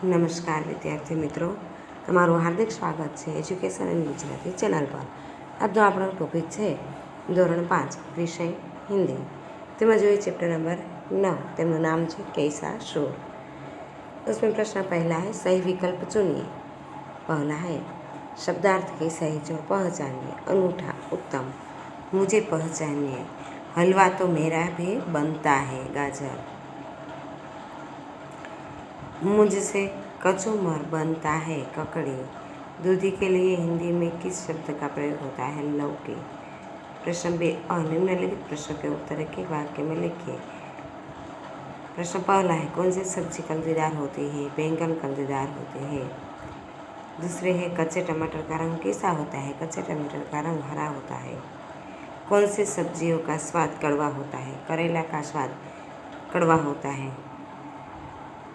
નમસ્કાર વિદ્યાર્થી મિત્રો, તમારું હાર્દિક સ્વાગત છે એજ્યુકેશન એન્ડ ગુજરાતી ચેનલ પર। આજનો આપણો ટોપિક છે ધોરણ 5 વિષય हिंदी। તેમાં જોઈએ चैप्टर नंबर 9, તેમનું નામ છે कैसा शोर। उसमें प्रश्न पहला है सही विकल्प चुनिए। पहला है शब्दार्थ के सही जोड़ पहचानिए। अनूठा, उत्तम, मुझे पहचानिए। हलवा तो मेरा भी बनता है गाजर। मुझसे कचूमर बनता है ककड़ी। दूधी के लिए हिंदी में किस शब्द का प्रयोग होता है? लौकी। प्रश्न बी, निम्नलिखित प्रश्न के उत्तर के वाक्य में लिखिए। प्रश्न पहला है कौन सी सब्जी कलदीदार होती है? बैंगन कलदीदार होते हैं। दूसरे है कच्चे टमाटर का रंग कैसा होता है? कच्चे टमाटर का रंग हरा होता है। कौन सी सब्जियों का स्वाद कड़वा होता है? करेला का स्वाद कड़वा होता है।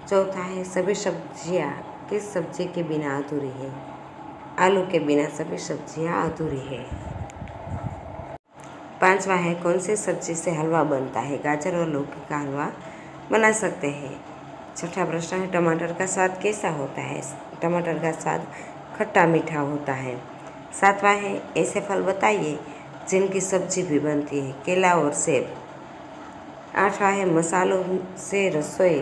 चौथा है सभी सब्जियां किस सब्जी के बिना अधूरी है? आलू के बिना सभी सब्जियां अधूरी है। पांचवा है कौन सी सब्जी से हलवा बनता है? गाजर और लौकी का हलवा बना सकते हैं। छठा प्रश्न है टमाटर का स्वाद कैसा होता है? टमाटर का स्वाद खट्टा मीठा होता है। सातवां है ऐसे फल बताइए जिनकी सब्जी भी बनती है। केला और सेब। आठवां है मसालों से रसोई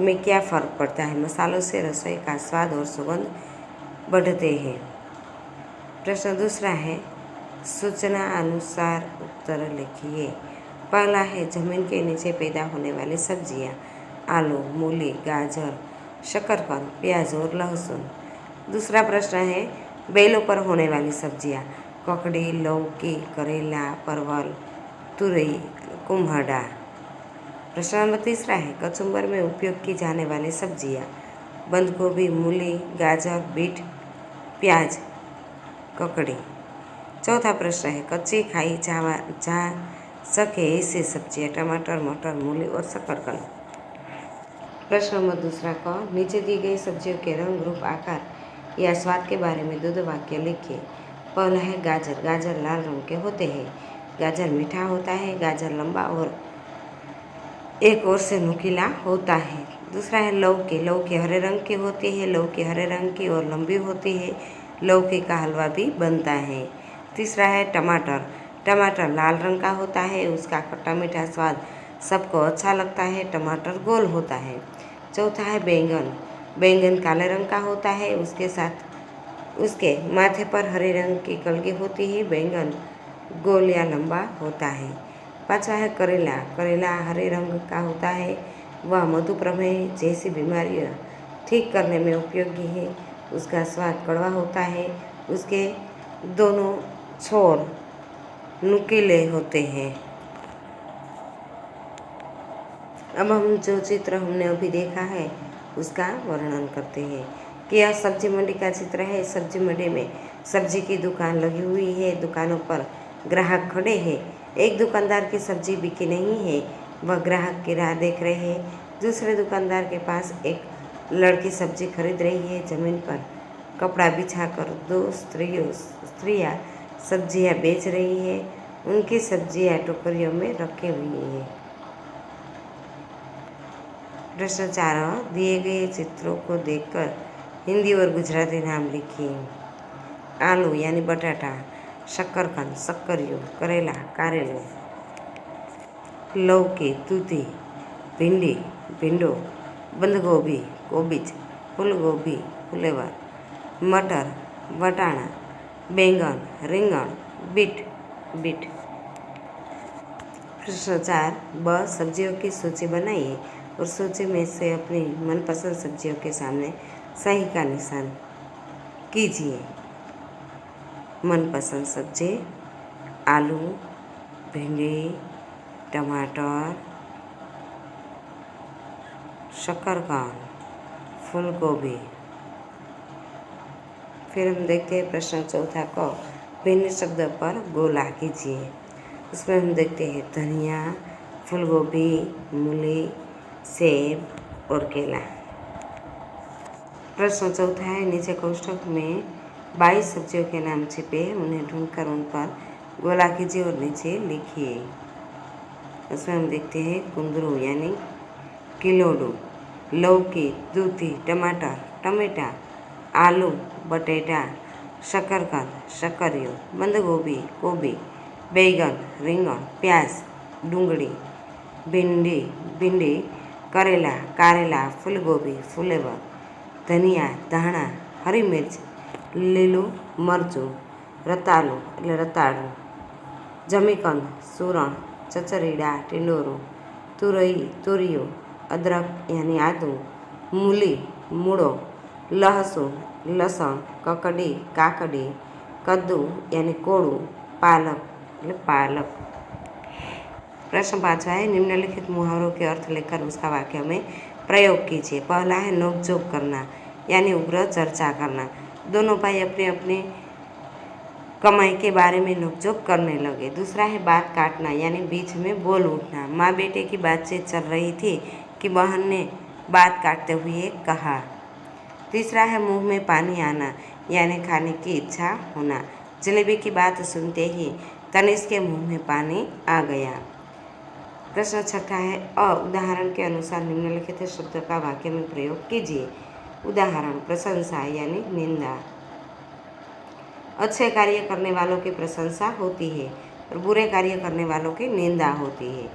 में क्या फ़र्क पड़ता है? मसालों से रसोई का स्वाद और सुगंध बढ़ते हैं। प्रश्न दूसरा है सूचना अनुसार उत्तर लिखिए। पहला है जमीन के नीचे पैदा होने वाली सब्जियां। आलू, मूली, गाजर, शकरकंद, प्याज और लहसुन। दूसरा प्रश्न है बेलों पर होने वाली सब्जियां। ककड़ी, लौकी, करेला, परवल, तुरई, कुम्हड़ा। प्रश्न नंबर तीसरा है कचुम्बर में उपयोग की जाने वाली सब्जियां। बंद गोभी, मूली, गाजर, बीट, प्याज, ककड़ी। चौथा प्रश्न है कच्ची खाई जा सके ऐसी सब्जियां। टमाटर, मटर, मूली और शकरकंद। प्रश्न नंबर दूसरा क नीचे दी गई सब्जियों के रंग, रूप, आकार या स्वाद के बारे में दो वाक्य लिखिए। पहला है गाजर। गाजर लाल रंग के होते हैं। गाजर मीठा होता है। गाजर लंबा और एक ओर से नुकीला होता है। दूसरा है लौकी। लौकी हरे रंग की होती है। लौकी हरे रंग की और लंबी होती है। लौकी का हलवा भी बनता है। तीसरा है टमाटर। टमाटर लाल रंग का होता है। उसका खट्टा मीठा स्वाद सबको अच्छा लगता है। टमाटर गोल होता है। चौथा है बैंगन। बैंगन काले रंग का होता है। उसके माथे पर हरे रंग की कलगी होती है। बैंगन गोल या लंबा होता है। पांचवा है करेला। करेला हरे रंग का होता है। वह मधुप्रमेह जैसी बीमारियां ठीक करने में उपयोगी है। उसका स्वाद कड़वा होता है। उसके दोनों छोर नुकीले होते हैं। अब हम जो चित्र हमने अभी देखा है उसका वर्णन करते हैं कि यह सब्जी मंडी का चित्र है। सब्जी मंडी में सब्जी की दुकान लगी हुई है। दुकानों पर ग्राहक खड़े हैं। एक दुकानदार की सब्जी बिकी नहीं है। वह ग्राहक की राह देख रहे हैं। दूसरे दुकानदार के पास एक लड़की सब्जी खरीद रही है। जमीन पर कपड़ा बिछाकर दो स्त्रियां सब्जियां बेच रही है। उनकी सब्जियां टोकरियों में रखी हुई है। प्रश्न 4 दिए गए चित्रों को देखकर हिंदी और गुजराती नाम लिखिए। आलू यानी बटाटा, शकरकंद सक्करियों, करेला कारेलो, लौकी दूधी, भिंडी भिंडो, बंद गोभी कोबीज, फूल गोभी फुलेवर, मटर वटाणा, बैंगन रिंगण, बीट बीट। प्रश्न 4 ब सब्जियों की सूची बनाइए और सूची में से अपनी मनपसंद सब्जियों के सामने सही का निशान कीजिए। मनपसंद सब्जी आलू, भिंडी, टमाटर, शकरकंद, फूल गोभी। फिर हम देखते हैं प्रश्न चौथा को भिन्न शब्द पर गोला कीजिए। उसमें हम देखते हैं धनिया, फूल गोभी, मूली, सेब और केला। प्रश्न चौथा है नीचे कोष्ठक में 22 सब्जियों के नाम छिपे उन्हें ढूंढकर उन पर गोला कीजिए और नीचे लिखिए। उसमें हम देखते हैं कुंदरू यानी किलोडू, लौकी, दूधी, टमाटर, टमेटा, आलू, बटेटा, शकरकंद, शकरियो, बंदगोभी, गोभी, बैगन, રીંગણ, प्याज, डूंगળી, भिंडी, करेला, कारेला, फूलगोभी, फूलेवर, धनिया, धाणा, हरी मिर्च, લીલું મરચું, રતાલું એટલે રતાળું, જમીકંદ, सूरण, चचरीड़ा, टिंडोरू, तुरियो, अदरक यानी आदू, मूली, मूड़ो, लहसुन, लसण, ककड़ी, काकड़ी, कद्दू यानी कोड़ू, पालक એટલે पालक। प्रश्न 5 है, निम्नलिखित मुहावरों के अर्थ लेकर उसका वाक्य में प्रयोग कीजिए। पहला है नोकझोंक करना यानी उग्र चर्चा करना। दोनों भाई अपने अपने कमाई के बारे में नोकझोंक करने लगे। दूसरा है बात काटना यानी बीच में बोल उठना। माँ बेटे की बातचीत चल रही थी कि बहन ने बात काटते हुए कहा। तीसरा है मुंह में पानी आना यानी खाने की इच्छा होना। जलेबी की बात सुनते ही तनिष्क के मुंह में पानी आ गया। प्रश्न 6 है, उदाहरण के अनुसार निम्नलिखित शब्द का वाक्य में प्रयोग कीजिए। उदाहरण, प्रशंसा यानी निंदा। अच्छे कार्य करने वालों की प्रशंसा होती है और बुरे कार्य करने वालों की निंदा होती है।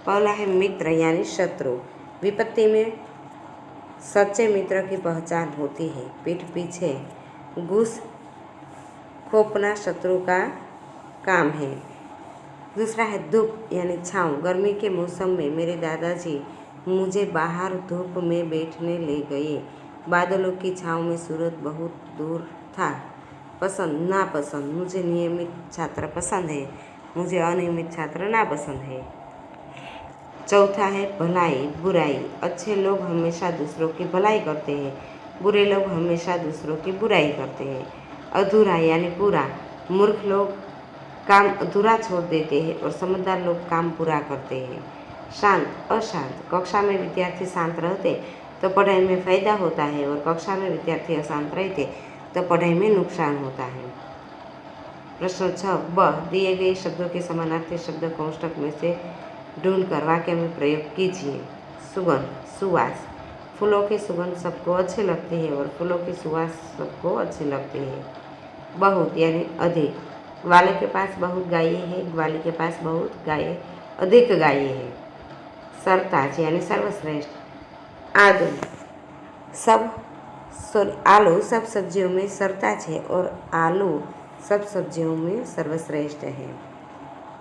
पहला है मित्र यानी शत्रु। विपत्ति में सच्चे मित्र की पहचान होती है। पीठ पीछे घूस खोपना शत्रु का काम है। दूसरा है धूप यानी छाँव। गर्मी के मौसम में मेरे दादाजी मुझे बाहर धूप में बैठने ले गए। बादलों की छाँव में सूरज बहुत दूर था। पसंद, नापसंद, मुझे नियमित छात्र पसंद है, मुझे अनियमित छात्र नापसंद है। चौथा है भलाई, बुराई। अच्छे लोग हमेशा दूसरों की भलाई करते हैं, बुरे लोग हमेशा दूसरों की बुराई करते हैं। अधूरा यानी पूरा। मूर्ख लोग काम अधूरा छोड़ देते हैं और समझदार लोग काम पूरा करते हैं। शांत, अशांत। कक्षा में विद्यार्थी शांत रहते तो पढ़ाई में फ़ायदा होता है और कक्षा में विद्यार्थी अशांत रहते तो पढ़ाई में नुकसान होता है। प्रश्न 6 ब, दिए गए शब्दों के समानार्थी शब्द कोष्ठक में से ढूंढकर वाक्य में प्रयोग कीजिए। सुगंध, सुवास। फूलों की सुगंध सबको अच्छी लगती है और फूलों की सुवास सबको अच्छी लगती है। बहुत यानी अधिक। ग्वाले के पास बहुत गायें हैं, ग्वाली के पास बहुत गायें अधिक गायें हैं। सरताज यानी सर्वश्रेष्ठ। आलू सब सब्जियों में सरताज है और आलू सब सब्जियों में सर्वश्रेष्ठ है।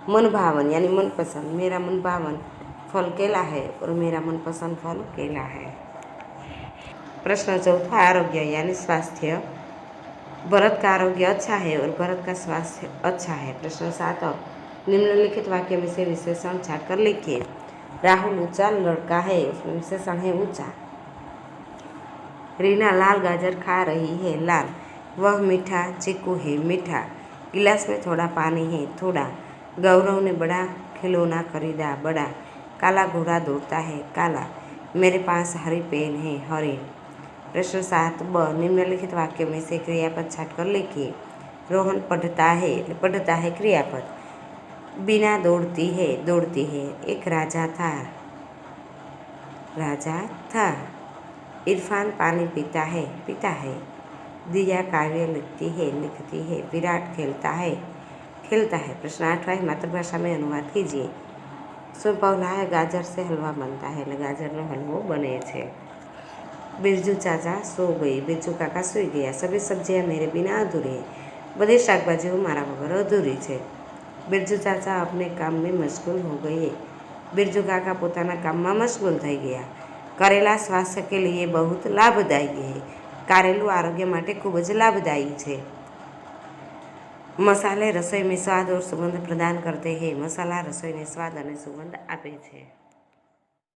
मनभावन यानी मनपसंद। मेरा मनभावन फल केला है और मेरा मनपसंद फल केला है। प्रश्न 4 आरोग्य यानी स्वास्थ्य। भरत का आरोग्य अच्छा है और भरत का स्वास्थ्य अच्छा है। प्रश्न 7 निम्नलिखित वाक्य में से विशेषण छाटकर लिखिए। राहुल ऊंचा लड़का है, उसमें विशेषण है ऊंचा। रीना लाल गाजर खा रही है, लाल। वह मीठा चीकू है, मीठा। गिलास में थोड़ा पानी है, थोड़ा। गौरव ने बड़ा खिलौना खरीदा, बड़ा। काला घोड़ा दौड़ता है, काला। मेरे पास हरी पेन है, हरी। प्रश्न 7 ब निम्नलिखित वाक्य में से क्रियापद छाटकर लिखिए। रोहन पढ़ता है क्रियापद। बीना दौड़ती है। एक राजा था, राजा था। इरफान पानी पीता है। दिया काव्य लिखती है। विराट खेलता है। प्रश्न 8 है मातृभाषा में अनुवाद कीजिए। શું पहला है गाजर से हलवा बनता है એટલે ગાજરનો હલવો બને છે। बिरजू चाचा सो गई, बिरजू काका सूई गया। सभी सब्जियां मेरे बिना अधूरी है, बધી શાકભાજીઓ મારા વગર અધૂરી છે। बिरजू चाचा अपने काम में मशगूल हो गए, बिरजू काका પોતાના કામમાં મશગુલ થઈ ગયા। करेला स्वास्थ्य के लिए बहुत लाभदायी है, कारेलू आरोग्य માટે ખૂબ જ લાભદાયી છે। मसाले रसोई में स्वाद और सुगंध प्रदान करते हैं, मसाला रसोई ने स्वाद और सुगंध આપે છે।